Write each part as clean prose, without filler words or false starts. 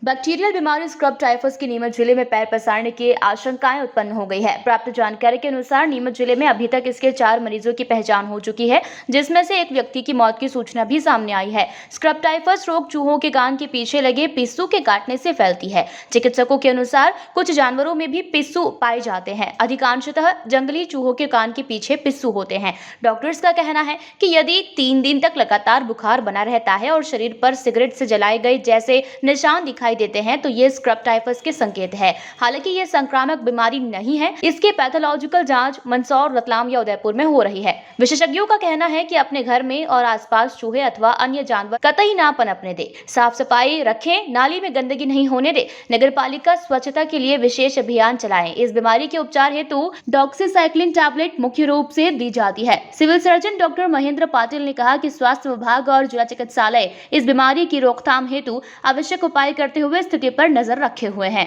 Bacterial बीमारी scrub typhus की नीमच जिले में पैर पसारने की आशंकाएं उत्पन्न हो गई है। प्राप्त जानकारी के अनुसार नीमच जिले में अभी तक इसके 4 मरीजों की पहचान हो चुकी है, जिसमें से एक व्यक्ति की मौत की सूचना भी सामने आई है। स्क्रब टाइफस रोग चूहों के कान के पीछे लगे पिस्सू के काटने से फैलती है। चिकित्सकों के अनुसार कुछ जानवरों में भी पिस्सू पाए जाते हैं। अधिकांशतः जंगली चूहों के कान के पीछे पिस्सू होते हैं। डॉक्टर्स का कहना है कि यदि 3 दिन तक लगातार बुखार बना रहता है और शरीर पर सिगरेट से जलाए गए जैसे निशान दिखाई देते हैं तो ये स्क्रब टाइफस के संकेत है। हालांकि ये संक्रामक बीमारी नहीं है। इसके पैथोलॉजिकल जांच मंदसौर, रतलाम या उदयपुर में हो रही है। विशेषज्ञों का कहना है कि अपने घर में और आसपास चूहे अथवा अन्य जानवर कतई ना पनपने दे। साफ सफाई रखें, नाली में गंदगी नहीं होने दे। नगरपालिका स्वच्छता के लिए विशेष अभियान चलाएं। इस बीमारी के उपचार हेतु डॉक्सीसाइक्लिन टैबलेट मुख्य रूप से दी जाती है। Civil surgeon doctor Mahendra Patil ने कहा कि स्वास्थ्य विभाग और जिला चिकित्सालय इस बीमारी की रोकथाम हेतु आवश्यक उपाय करते हुए स्थिति पर नजर रखे हुए हैं।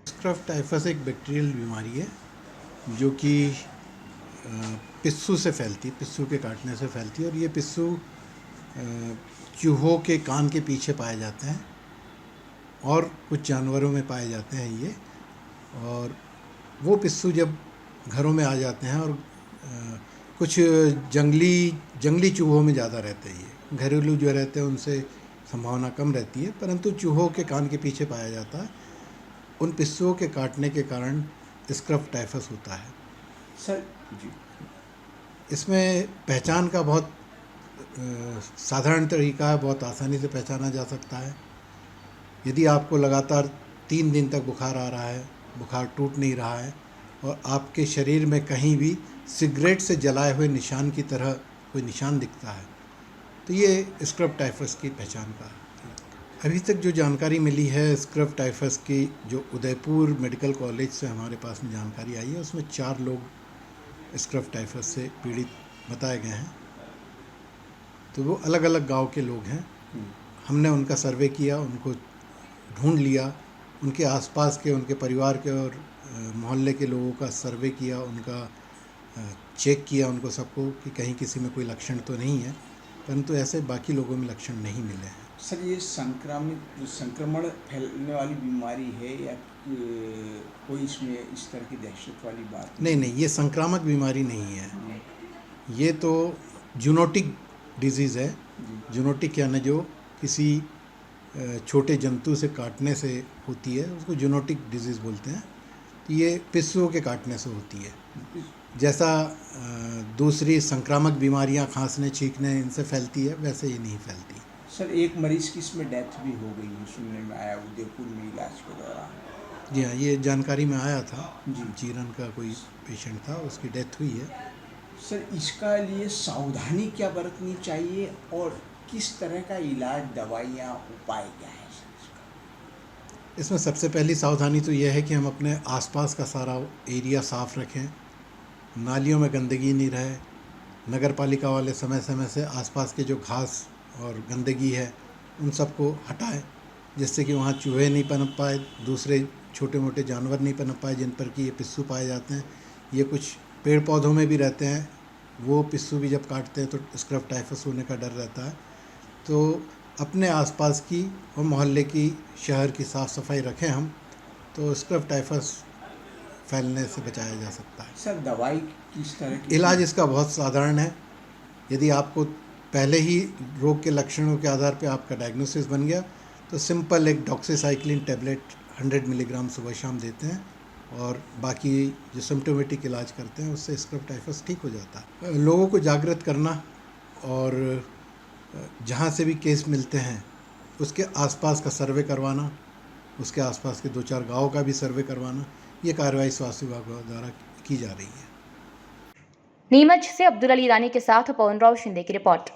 स्क्रब टाइफस एक बैक्टीरियल बीमारी है जो कि पिस्सू से फैलती, पिस्सू के काटने से फैलती है। और ये पिस्सू चूहों के कान के पीछे पाए जाते हैं और कुछ जानवरों में पाए जाते हैं ये। और वो पिस्सू जब घरों में आ जाते हैं और कुछ जंगली चूहों में ज़्यादा रहते हैं ये। घरेलू जो रहते हैं उनसे संभावना कम रहती है, परंतु चूहों के कान के पीछे पाया जाता है। उन पिस्सुओं के काटने के कारण स्क्रब टाइफस होता है। सर जी, इसमें पहचान का बहुत साधारण तरीका है, बहुत आसानी से पहचाना जा सकता है। यदि आपको लगातार 3 दिन तक बुखार आ रहा है, बुखार टूट नहीं रहा है और आपके शरीर में कहीं भी सिगरेट से जलाए हुए निशान की तरह कोई निशान दिखता है, तो ये स्क्रब टाइफस की पहचान का है। अभी तक जो जानकारी मिली है स्क्रब टाइफस की, जो उदयपुर मेडिकल कॉलेज से हमारे पास में जानकारी आई है, उसमें 4 लोग स्क्रब टाइफस से पीड़ित बताए गए हैं। तो वो अलग अलग गांव के लोग हैं। हमने उनका सर्वे किया, उनको ढूंढ लिया, उनके आसपास के, उनके परिवार के और मोहल्ले के लोगों का सर्वे किया, उनका चेक किया उनको सबको कि कहीं किसी में कोई लक्षण तो नहीं है, परंतु ऐसे बाकी लोगों में लक्षण नहीं मिले हैं। सर ये संक्रमण फैलने वाली बीमारी है या कोई इसमें इस तरह की दहशत वाली बात नहीं, ये संक्रामक बीमारी नहीं है। ये तो जूनोटिक डिजीज़ है। जूनोटिक यानी जो किसी छोटे जंतु से काटने से होती है, उसको जूनोटिक डिजीज़ बोलते हैं। तो ये पिस्सुओं के काटने से होती है। जैसा दूसरी संक्रामक बीमारियां खांसने, छींकने इनसे फैलती है, वैसे ये नहीं फैलती। सर एक मरीज की इसमें डेथ भी हो गई है, सुनने में आया, उदयपुर में इलाज के दौरान। जी हाँ, ये जानकारी में आया था। जी, चीरन का कोई पेशेंट था, उसकी डेथ हुई है। सर इसका लिए सावधानी क्या बरतनी चाहिए और किस तरह का इलाज, दवाइयाँ, उपाय क्या है सर इसका? इसमें सबसे पहली सावधानी तो यह है कि हम अपने आसपास का सारा एरिया साफ़ रखें, नालियों में गंदगी नहीं रहे। नगर पालिका वाले समय समय से आसपास के जो घास और गंदगी है उन सबको हटाएं, जिससे कि वहाँ चूहे नहीं पनप पाए, दूसरे छोटे मोटे जानवर नहीं पनप पाए जिन पर कि ये पिस्सू पाए जाते हैं। ये कुछ पेड़ पौधों में भी रहते हैं, वो पिस्सू भी जब काटते हैं तो स्क्रब टाइफस होने का डर रहता है। तो अपने आसपास की और मोहल्ले की, शहर की साफ़ सफाई रखें हम, तो स्क्रब टाइफस फैलने से बचाया जा सकता है। सर दवाई किस तरह की? इलाज इसका बहुत साधारण है। यदि आपको पहले ही रोग के लक्षणों के आधार पर आपका डायग्नोसिस बन गया तो सिंपल एक डॉक्सीसाइक्लिन टैबलेट 100 मिलीग्राम सुबह शाम देते हैं और बाकी जो सिम्टोमेटिक इलाज करते हैं उससे स्क्रब टाइफस ठीक हो जाता है। लोगों को जागृत करना और जहाँ से भी केस मिलते हैं उसके आसपास का सर्वे करवाना, उसके आसपास के 2-4 गाँव का भी सर्वे करवाना, ये कार्रवाई स्वास्थ्य विभाग द्वारा की जा रही है। नीमच से अब्दुल अली ईरानी के साथ पवन राव शिंदे की रिपोर्ट।